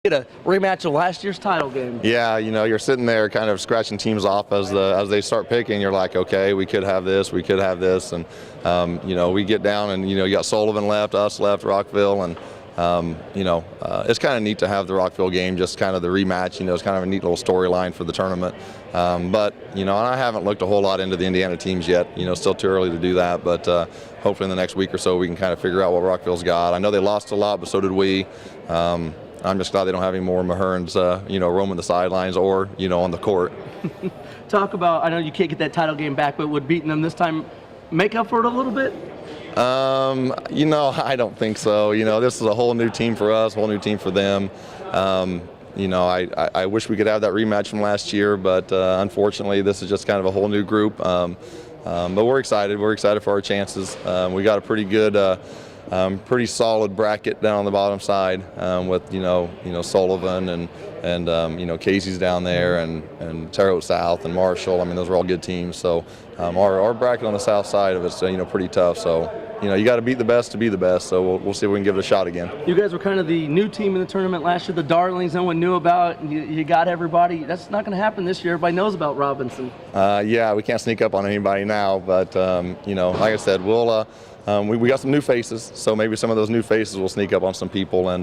Get a rematch of last year's title game. Yeah, you're sitting there kind of scratching teams off as they start picking. You're like, okay, we could have this, and we get down and you got Sullivan left, us left, Rockville, and it's kind of neat to have the Rockville game, just kind of the rematch. It's kind of a neat little storyline for the tournament. But I haven't looked a whole lot into the Indiana teams yet. Still too early to do that. But hopefully in the next week or so we can kind of figure out what Rockville's got. I know they lost a lot, but so did we. I'm just glad they don't have any more Maherns, roaming the sidelines or on the court. Talk about. I know you can't get that title game back, but would beating them this time make up for it a little bit? I don't think so. This is a whole new team for us, whole new team for them. I wish we could have that rematch from last year, but unfortunately, this is just kind of a whole new group. But we're excited. We're excited for our chances. We got a pretty good, pretty solid bracket down on the bottom side with Sullivan and Casey's down there and Terre Haute South and Marshall. I mean, those are all good teams. So our bracket on the south side of it's pretty tough. So you got to beat the best to be the best. So we'll see if we can give it a shot again. You guys were kind of the new team in the tournament last year, the darlings no one knew about. You got everybody. That's not going to happen this year. Everybody knows about Robinson. Yeah, we can't sneak up on anybody now. But like I said, we got some new faces, so maybe some of those new faces will sneak up on some people, and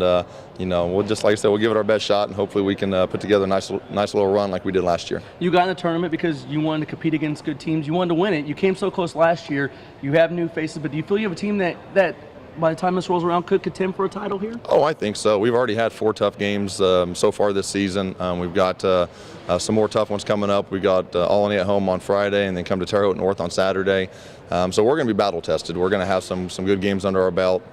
we'll just, like I said, we'll give it our best shot, and hopefully we can put together a nice little run like we did last year. You got in the tournament because you wanted to compete against good teams. You wanted to win it. You came so close last year. You have new faces, but do you feel you have a team that by the time this rolls around could contend for a title here? Oh, I think so. We've already had 4 tough games so far this season. We've got some more tough ones coming up. We got Albany at home on Friday, and then come to Terre Haute North on Saturday. So we're going to be battle tested. We're going to have some good games under our belt.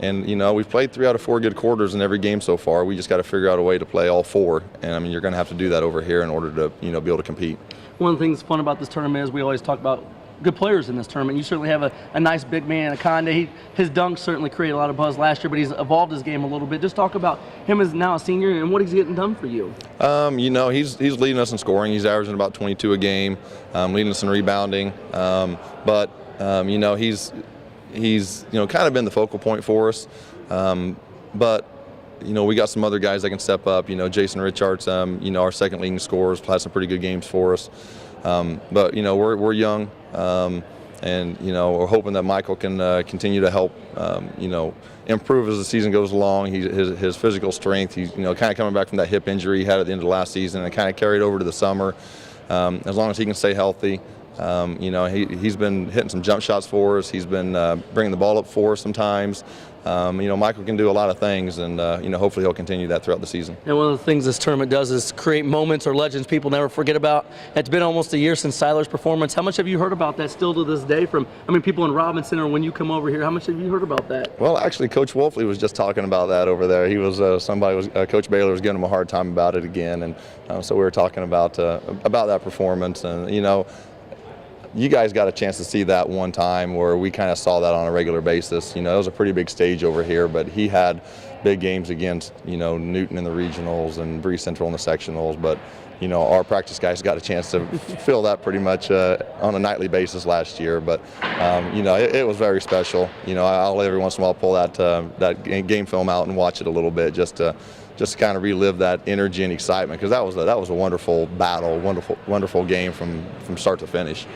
And we've played 3 out of 4 good quarters in every game so far. We just got to figure out a way to play all 4. And I mean, you're going to have to do that over here in order to be able to compete. One of the things fun about this tournament is we always talk about good players in this tournament. You certainly have a nice big man, Akande. His dunks certainly created a lot of buzz last year, but he's evolved his game a little bit. Just talk about him as now a senior and what he's getting done for you. He's leading us in scoring. He's averaging about 22 a game, leading us in rebounding. But he's kind of been the focal point for us. But we got some other guys that can step up. Jason Richards, our second leading scorer, has had some pretty good games for us. But we're young, and we're hoping that Michael can continue to help improve as the season goes along. His physical strength, he's kind of coming back from that hip injury he had at the end of last season and kind of carried over to the summer. As long as he can stay healthy, he's been hitting some jump shots for us. He's been bringing the ball up for us sometimes. Michael can do a lot of things, and hopefully he'll continue that throughout the season. And one of the things this tournament does is create moments or legends people never forget about. It's been almost a year since Siler's performance. How much have you heard about that still to this day from, people in Robinson or when you come over here? How much have you heard about that? Well, actually, Coach Wolfley was just talking about that over there. He was Coach Baylor was giving him a hard time about it again, and so we were talking about that performance, and you guys got a chance to see that one time where we kind of saw that on a regular basis. It was a pretty big stage over here, but he had big games against, Newton in the regionals and Bree Central in the sectionals. But, our practice guys got a chance to feel that pretty much on a nightly basis last year. But, it was very special. I'll every once in a while pull that game film out and watch it a little bit just to kind of relive that energy and excitement, because that was a wonderful battle, wonderful game from start to finish.